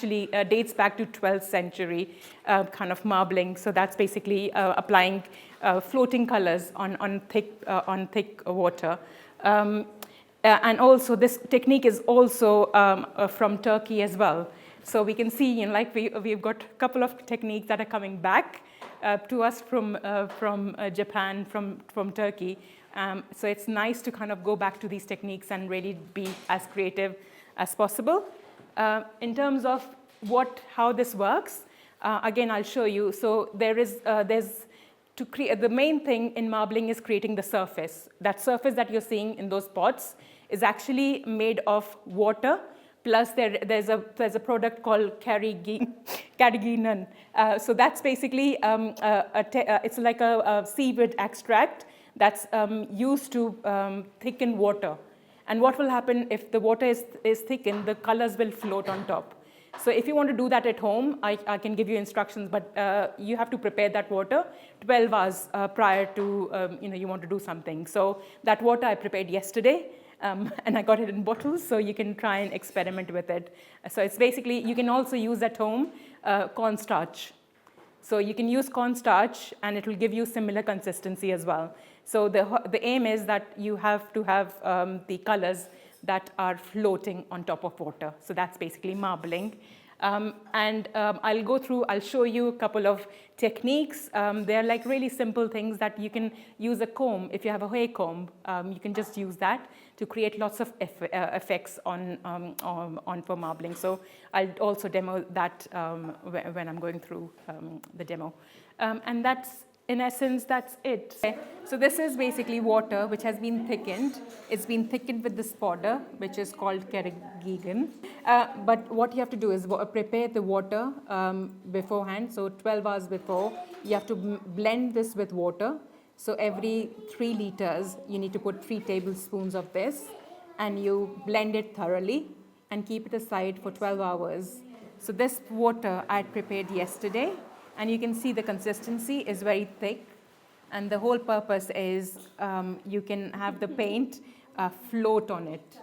actually dates back to 12th century kind of marbling. So that's basically applying floating colors on thick water. And also this technique is also from Turkey as well. So we can see, like we've got a couple of techniques that are coming back to us from Japan, from Turkey. So it's nice to kind of go back to these techniques and really be as creative as possible. In terms of how this works, again, I'll show you. So there's to create, the main thing in marbling is creating the surface. That surface that you're seeing in those pots is actually made of water, plus there's a product called carrageenan. So that's basically it's like a seaweed extract that's used to thicken water. And what will happen if the water is thickened, the colors will float on top. So if you want to do that at home, I can give you instructions, but you have to prepare that water 12 hours prior to you want to do something. So that water I prepared yesterday, and I got it in bottles, so you can try and experiment with it. So it's basically, you can also use at home cornstarch. So you can use cornstarch, and it will give you similar consistency as well. So the aim is that you have to have the colors that are floating on top of water. So that's basically marbling. I'll show you a couple of techniques. They're like really simple things that you can use a comb. If you have a hair comb, you can just use that to create lots of effects on for marbling. So I'll also demo that when I'm going through the demo. And that's, in essence, that's it. So this is basically water which has been thickened. It's been thickened with this powder, which is called carrageenan. But what you have to do is prepare the water beforehand. So 12 hours before, you have to blend this with water. So every 3 liters, you need to put 3 tablespoons of this, and you blend it thoroughly and keep it aside for 12 hours. So this water I prepared yesterday, and you can see the consistency is very thick. And the whole purpose is you can have the paint float on it.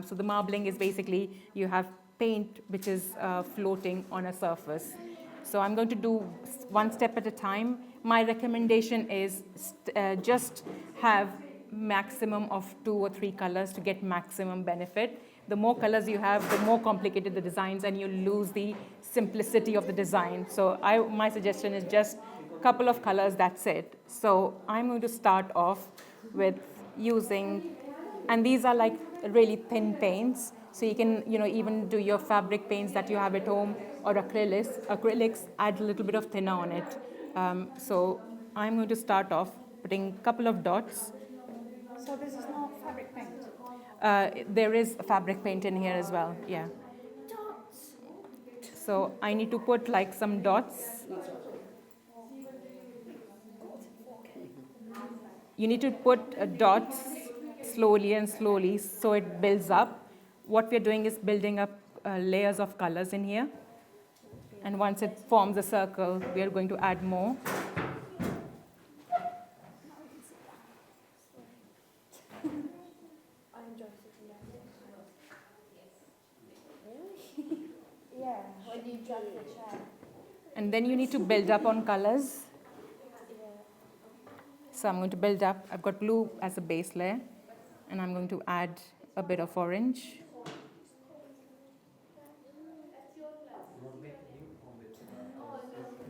So the marbling is basically you have paint which is floating on a surface. So I'm going to do one step at a time. My recommendation is just have maximum of 2 or 3 colors to get maximum benefit. The more colors you have, the more complicated the designs, and you lose the simplicity of the design. So my suggestion is just a couple of colors, that's it. So I'm going to start off with using, and these are like really thin paints. So you can even do your fabric paints that you have at home, or acrylics, add a little bit of thinner on it. So I'm going to start off putting a couple of dots. So this is not fabric paint? There is fabric paint in here as well, yeah. Dots. So I need to put like some dots. You need to put dots slowly and slowly so it builds up. What we're doing is building up layers of colors in here. And once it forms a circle, we are going to add more. Yeah, when you drag the chair. And then you need to build up on colors. So I'm going to build up. I've got blue as a base layer, and I'm going to add a bit of orange.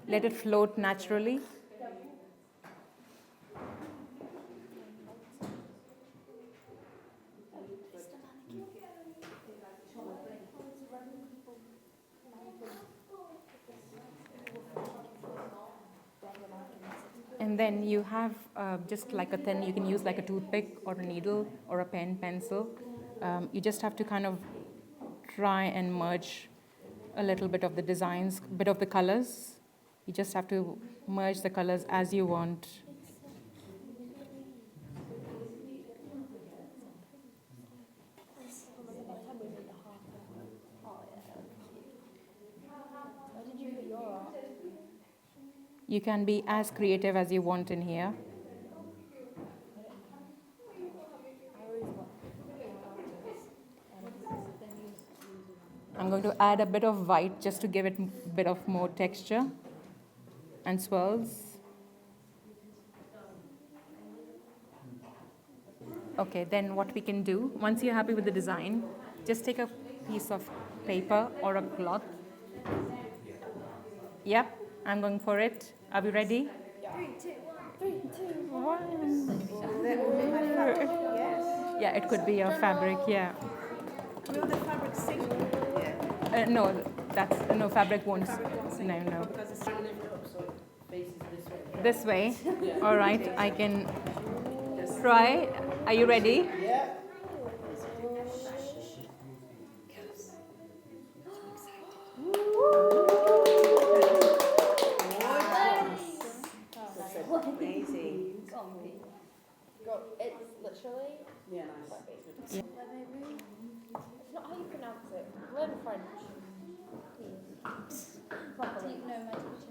Let it float naturally. And then you have just like you can use like a toothpick or a needle or a pencil. You just have to kind of try and merge a little bit of the designs, bit of the colors. You just have to merge the colors as you want. You can be as creative as you want in here. I'm going to add a bit of white just to give it a bit of more texture and swirls. Okay, then what we can do, once you're happy with the design, just take a piece of paper or a cloth. Yep, I'm going for it. Are we ready? 3, 2, 1. Yeah, it could be a fabric, yeah. Will the fabric sink? No, no, fabric won't. No. Because it's standing up, so it faces This this way. way. All right, I can try. Are you ready? Yeah. Amazing. It's literally, Yeah, nice. it's not how you pronounce it. Learn French. Please. Properly. No, my teacher.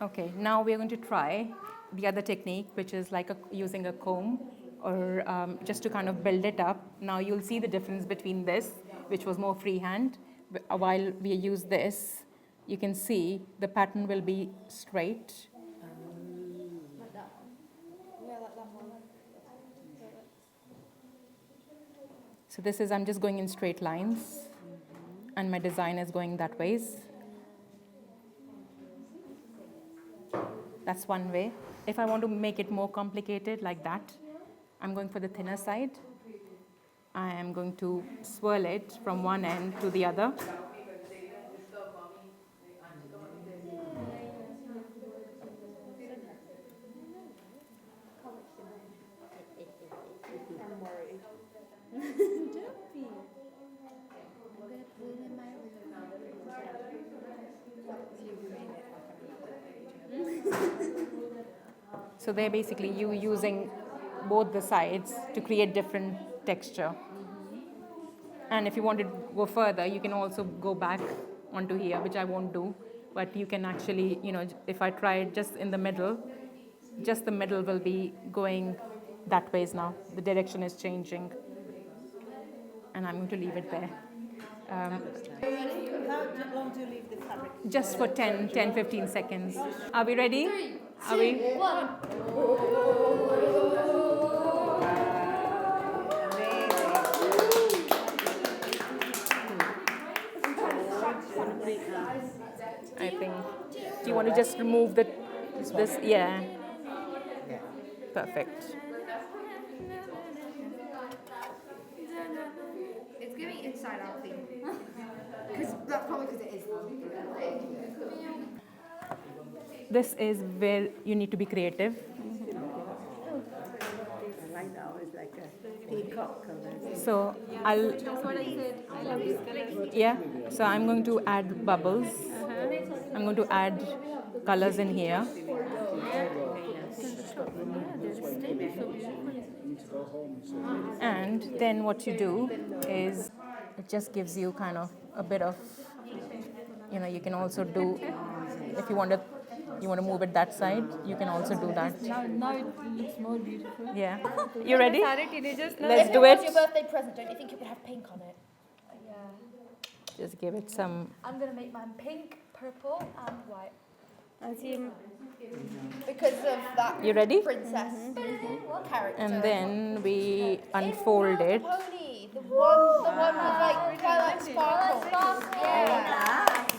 Okay, now we're going to try the other technique, which is like using a comb or just to kind of build it up. Now you'll see the difference between this, which was more freehand. While we use this, you can see the pattern will be straight. Like that one. Yeah, like that one. So this is, I'm just going in straight lines, and my design is going that ways. That's one way. If I want to make it more complicated like that, I'm going for the thinner side. I am going to swirl it from one end to the other. I'm worried. Don't be. I'm going to put it in my room. So they're basically you using both the sides to create different texture. And if you want to go further, you can also go back onto here, which I won't do. But you can actually, if I try it just in the middle, just the middle will be going that ways now. The direction is changing. And I'm going to leave it there. How long do you leave the fabric? Just for 10-15 seconds. Are we ready? 3, Are we? 2, 1. I think. Do you want to just remove this? Yeah. Yeah. Perfect. It's giving inside out thing. Because that's probably because it is. This is where you need to be creative. I like that. It's like a peacock colour. So I'll. Yeah. So I'm going to add bubbles. I'm going to add colors in here. And then what you do is it just gives you kind of a bit of, you can also do, if you want to move it that side, you can also do that. Now it's more beautiful. Yeah. You ready? Teenagers Let's If do it was it. your birthday present, don't you think it would have pink on it? Yeah. Just give it some. I'm going to make mine pink, purple, and white. And see, Because of that You ready? princess character. And then we unfold it. Pony, the one with like Twilight sparkle. Yeah.